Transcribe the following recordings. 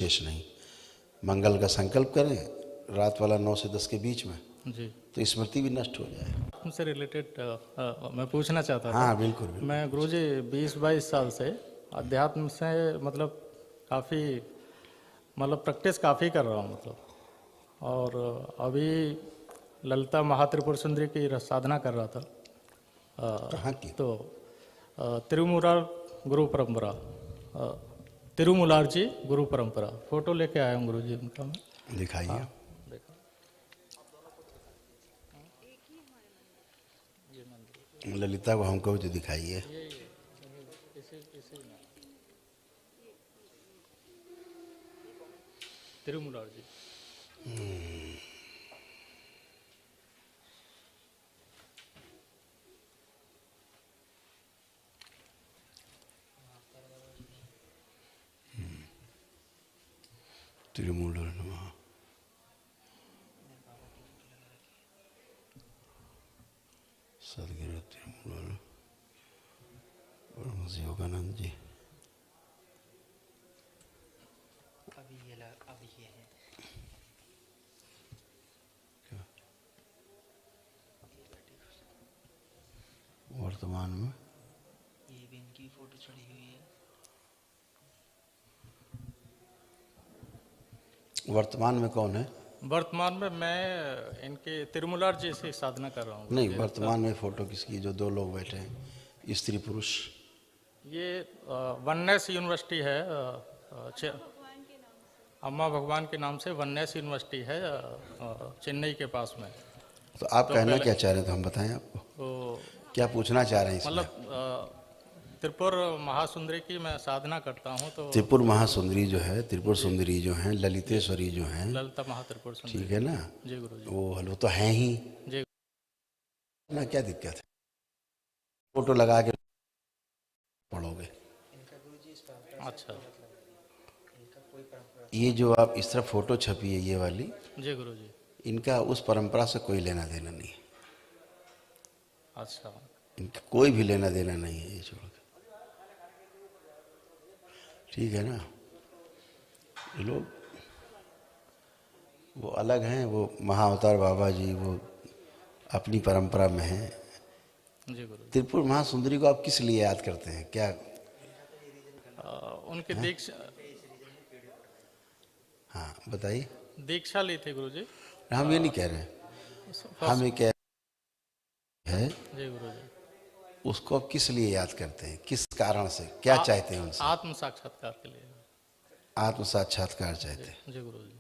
शेष नहीं। मंगल का संकल्प करें रात वाला 9 से 10 के बीच में, जी। तो स्मृति भी नष्ट हो जाए। उनसे रिलेटेड मैं पूछना चाहता था। हाँ बिल्कुल, बिल्कुल। मैं गुरुजी 20-22 साल से अध्यात्म से मतलब काफ़ी मतलब प्रैक्टिस काफ़ी कर रहा हूँ मतलब, और अभी ललिता महात्रिपुर सुंदरी की साधना कर रहा था। कहाँ की? तो तिरुमुरार गुरु परंपरा, तिरुमुलार जी गुरु परंपरा, फोटो लेके आया हूँ गुरुजी उनका मैं। दिखाइए। हाँ, देखो। ललिता को हमको भी तो दिखाइए। इसी में तिरुमुलार जी। तिरुमूलर नमः। सदगुरु तिरुमूलर ब्रह्म योगानंद जी। अभी ये है। वर्तमान में ये भी इनकी फोटो चढ़ी हुई है। वर्तमान में कौन है? वर्तमान में मैं इनके तिरुमुलार जी से साधना कर रहा हूँ। नहीं, वर्तमान में फोटो किसकी? जो दो लोग बैठे हैं, स्त्री पुरुष। ये वननेस यूनिवर्सिटी है, अम्मा भगवान के नाम से वननेस यूनिवर्सिटी है चेन्नई के पास में। तो आप कहना क्या चाह रहे हैं, तो हम बताएं आपको। तो क्या पूछना चाह रहे हैं इसमें? मतलब त्रिपुर महासुंदरी की मैं साधना करता हूँ। तो त्रिपुर महासुंदरी जो है, त्रिपुर सुंदरी जो है, ललितेश्वरी जो है, ललिता महात्रिपुर सुंदरी। ठीक है ना? जी गुरु जी। वो तो हैं ही जी ना, क्या दिक्कत है? फोटो लगा के पढ़ोगे। इनका गुरुजी इस परंपरा अच्छा। इनका कोई परंपरा। ये जो आप इस तरह फोटो छपी है ये वाली, जी गुरु जी। इनका उस परंपरा से कोई लेना देना नहीं है। अच्छा। इनका कोई भी लेना देना नहीं है, ये छोड़ के। ठीक है ना? ये लोग वो अलग हैं, वो महाअवतार बाबा जी वो अपनी परंपरा में हैं। जी गुरु जी। त्रिपुर महासुंदरी को आप किस लिए याद करते हैं? क्या? उनकी हाँ बताइए। दीक्षा ली थी गुरु जी। हम ये नहीं कह रहे हैं, हम ये कह रहे हैं जी गुरु जी। उसको आप किस लिए याद करते हैं, किस कारण से, क्या चाहते हैं उनसे? आत्म साक्षात्कार के लिए। आत्म साक्षात्कार चाहते हैं। जी गुरु जी।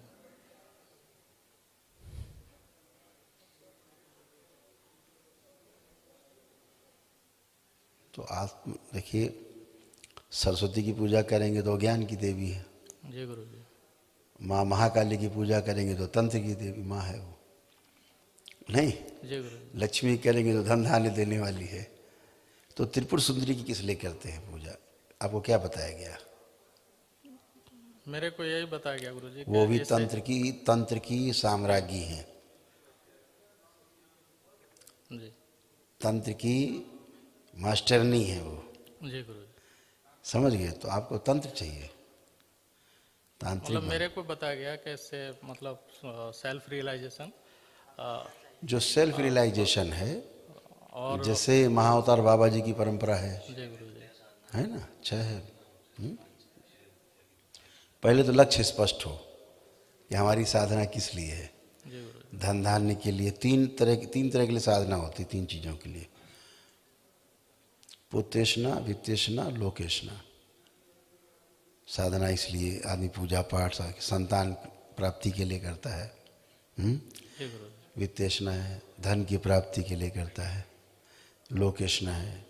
तो आत्म देखिए, सरस्वती की पूजा करेंगे तो ज्ञान की देवी है। जी गुरु जी। माँ महाकाली की पूजा करेंगे तो तंत्र की देवी माँ है वो, नहीं? जी गुरु जी। लक्ष्मी करेंगे तो धन धान्य देने वाली है। तो त्रिपुर सुंदरी की किस लिए करते हैं पूजा? आपको क्या बताया गया? मेरे को यही बताया गया गुरु जी। वो भी तंत्र की साम्राज्ञी हैं, जी। तंत्र की मास्टरनी है वो। जी गुरु जी। समझ गए? तो आपको तंत्र चाहिए, तांत्रिक मतलब मेरे को बताया गया कि इससे मतलब सेल्फ रियलाइजेशन, जो सेल्फ रियलाइजेशन है, और जैसे महाअवतार बाबा जी की परंपरा है जी गुरु जी। ना? अच्छा है। पहले तो लक्ष्य स्पष्ट हो कि हमारी साधना किस लिए है। जी गुरु जी। धन धान्य के लिए तीन तरह के लिए साधना होती, तीन चीज़ों के लिए: पुत्रेषणा, वित्तेषणा, लोकेषणा। साधना इसलिए आदमी पूजा पाठ संतान प्राप्ति के लिए करता है। जी गुरु जी। वित्तेषणा है, धन की प्राप्ति के लिए करता है। लोकेषणा है,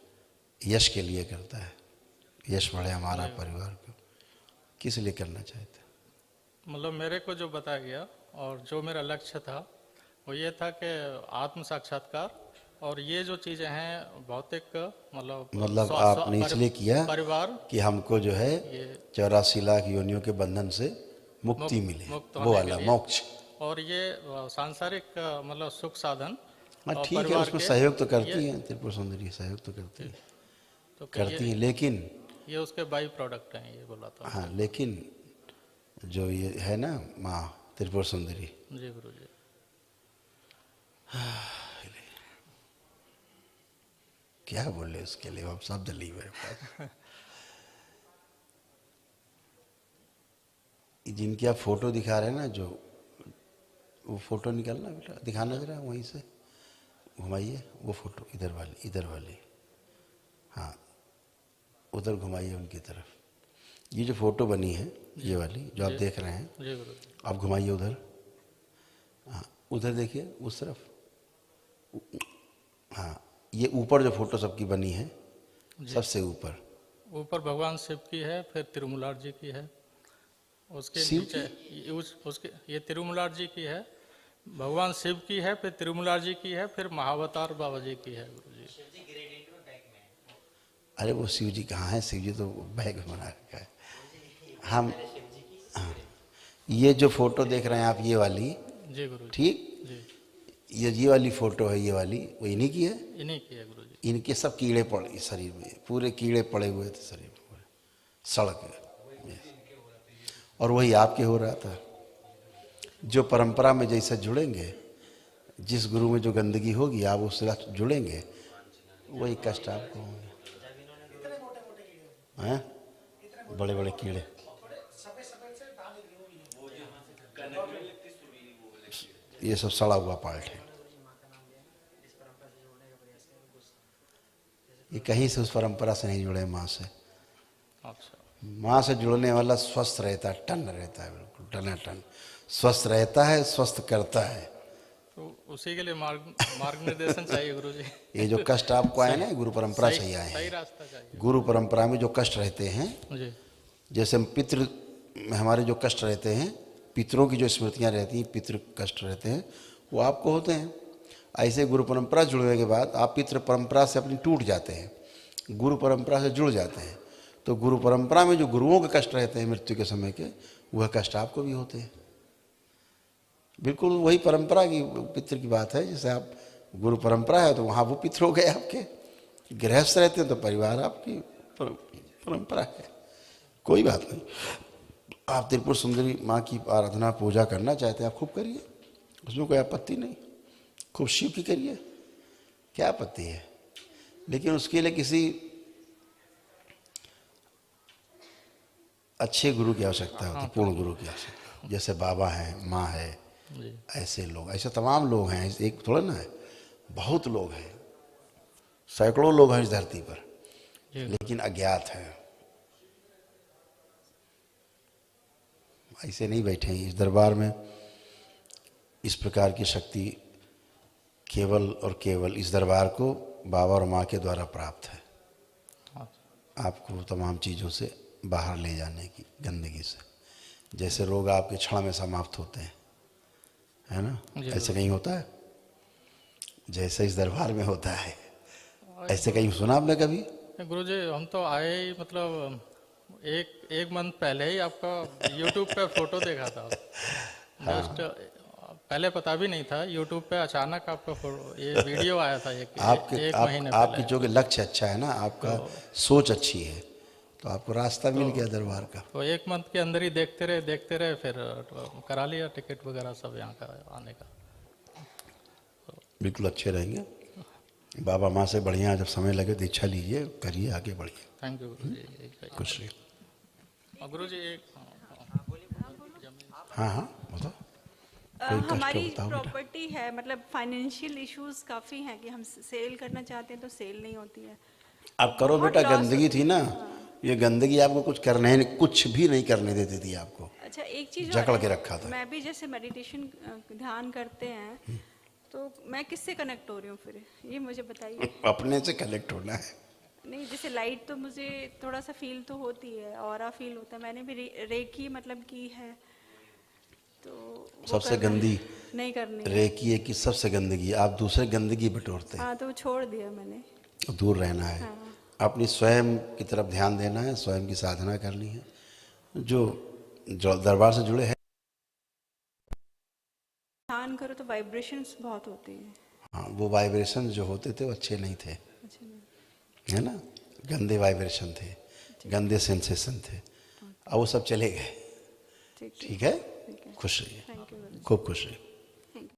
यश के लिए करता है, यश बढ़े हमारा परिवार को। किस लिए करना चाहते हैं? मतलब मेरे को जो बताया गया और जो मेरा लक्ष्य था वो ये था कि आत्म साक्षात्कार, और ये जो चीज़ें हैं भौतिक मतलब आपने इसलिए किया परिवार कि हमको जो है 84 लाख योनियों के बंधन से मुक्ति मिले, मुक्त वो होने वाला के लिए, मोक्ष। और ये सांसारिक मतलब सुख साधन हाँ और ठीक है, परिवार उसमें के सहयोग तो करती ये, हैं त्रिपुर सुंदरी, सहयोग तो करती है, तो करती है, लेकिन ये उसके बाई प्रोडक्ट हैं, ये बोला था। हाँ, लेकिन जो ये है ना माँ त्रिपुर सुंदरी, जी गुरु जी। क्या बोले उसके लिए, अब शब्द नहीं मेरे पास। जिनकी आप फोटो दिखा रहे हैं ना, जो वो फोटो निकालना बेटा, दिखाना जरा वहीं से घुमाइए वो फोटो, इधर वाली, इधर वाली, हाँ उधर घुमाइए उनकी तरफ। ये जो फोटो बनी है ये वाली जो आप देख रहे हैं, जी गुरु जी। आप घुमाइए उधर, हाँ उधर देखिए उस तरफ, हाँ ये ऊपर जो फोटो सबकी बनी है, सबसे ऊपर ऊपर भगवान शिव की है, फिर तिरुमलार जी की है, उसके शिव नीचे उसके ये तिरुमलार जी की है, भगवान शिव की है, फिर तिरुमलार जी की है, फिर महावतार बाबा जी की है गुरु जी। अरे वो शिव जी कहाँ है, शिव जी तो बैग में बना रखा है। हम हाँ, ये जो फोटो देख रहे हैं आप ये वाली, जी गुरु जी। ठीक, जी ये वाली फोटो है, ये वाली वो इन्हीं की है। इन्हीं की है गुरु जी। इनके सब कीड़े पड़े शरीर में, पूरे कीड़े पड़े हुए थे शरीर में पूरे, सड़क में, और वही आपके हो रहा था। जो परंपरा में जैसे जुड़ेंगे, जिस गुरु में जो गंदगी होगी आप उससे जुड़ेंगे, वही कष्ट आपको होंगे। हैं बड़े बड़े कीड़े, ये सब सड़ा हुआ पार्ट है। ये कहीं से उस परंपरा से नहीं जुड़े माँ से। अच्छा। माँ से जुड़ने वाला स्वस्थ रहता है, टन रहता है, बिल्कुल टनाटन स्वस्थ रहता है, स्वस्थ करता है। तो उसी के लिए मार्ग निर्देशन चाहिए गुरु जी। ये जो कष्ट आपको आए ना, गुरु परंपरा से ही आए सही हैं। रास्ता चाहिए गुरु परंपरा में जो कष्ट रहते हैं, जी। जैसे हम पितृ में हमारे जो कष्ट रहते हैं, पितरों की जो स्मृतियाँ रहती हैं, पितृ कष्ट रहते हैं, वो आपको होते हैं। ऐसे गुरु परंपरा जुड़ने के बाद आप पितृ परंपरा से अपनी टूट जाते हैं, गुरु परंपरा से जुड़ जाते हैं। तो गुरु परंपरा में जो गुरुओं के कष्ट रहते हैं मृत्यु के समय के, वह कष्ट आपको भी होते हैं। बिल्कुल वही परंपरा की, पितृ की बात है। जैसे आप गुरु परंपरा है तो वहाँ वो पितृ हो गए आपके, गृहस्थ रहते हैं तो परिवार आपकी परंपरा है। कोई बात नहीं, आप त्रिपुर सुंदरी माँ की आराधना पूजा करना चाहते हैं आप खूब करिए, उसमें कोई आपत्ति नहीं। खूब शिव की करिए, क्या आपत्ति है। लेकिन उसके लिए किसी अच्छे गुरु की आवश्यकता होती है, पूर्ण गुरु की आवश्यकता। जैसे बाबा हैं, माँ है, जी। ऐसे लोग, ऐसे तमाम लोग हैं, एक थोड़ा ना है, बहुत लोग हैं, सैकड़ों लोग हैं इस धरती पर, लेकिन अज्ञात हैं। ऐसे नहीं बैठे हैं इस दरबार में। इस प्रकार की शक्ति केवल और केवल इस दरबार को बाबा और माँ के द्वारा प्राप्त है। आपको तमाम चीज़ों से बाहर ले जाने की, गंदगी से। जैसे रोग आपके क्षण में समाप्त होते हैं, है ना, ऐसे कहीं होता है? जैसे इस दरबार में होता है, ऐसे कहीं सुना आपने कभी? गुरुजी हम तो आए ही मतलब एक मंथ पहले ही आपका यूट्यूब पे फोटो देखा था। जस्ट पहले पता भी नहीं था, यूट्यूब पे अचानक आपका ये वीडियो आया था एक महीने पहले। आपकी जो कि लक्ष्य अच्छा है ना, आपका सोच अच्छी है, तो आपको रास्ता मिल गया दरबार का। तो एक मंथ के अंदर ही देखते रहे, फिर करा लिया टिकट वगैरह सब यहाँ का आने का। बिल्कुल अच्छे रहेंगे। बाबा माँ से बढ़िया जब समय लगे तो इच्छा लीजिए, करिए, आगे बढ़िए। थैंक यू गुरु जी। खुश रहिए। गुरु जी एक हाँ हाँ बताओ। हमारी प्रॉपर्टी है, मतलब फाइनेंशियल इश्यूज काफ़ी हैं कि हम सेल करना चाहते हैं तो सेल नहीं होती है। आप करो बेटा, गंदगी थी ना, ये गंदगी आपको कुछ भी नहीं करने देती थी आपको। अच्छा एक चीज़ जकड़ के रखा था। मैं भी जैसे मेडिटेशन ध्यान करते हैं तो मैं किससे कनेक्ट हो रही हूँ फिर, ये मुझे बताइए। अपने से कनेक्ट होना है। नहीं जैसे लाइट तो मुझे थोड़ा सा फील तो होती है, ऑरा फील होता है, मैंने भी रेकी मतलब की है, तो सबसे गंदी नहीं करनी रेकी है कि सबसे गंदगी आप दूसरे गंदगी बटोरते हैं। हाँ तो छोड़ दिया मैंने, दूर रहना है। हाँ। अपनी स्वयं की तरफ ध्यान देना है, स्वयं की साधना करनी है। जो दरबार से जुड़े हैं, ध्यान करो तो वाइब्रेशंस बहुत होती है। हाँ वो वाइब्रेशन जो होते थे वो अच्छे नहीं थे, अच्छा नहीं। है ना, गंदे वाइब्रेशन थे, गंदे सेंसेशन थे। अब वो सब चले गए, ठीक ठीक है? ठीक है खुश रहिए, थैंक यू गुरुजी खूब खुश रहिए।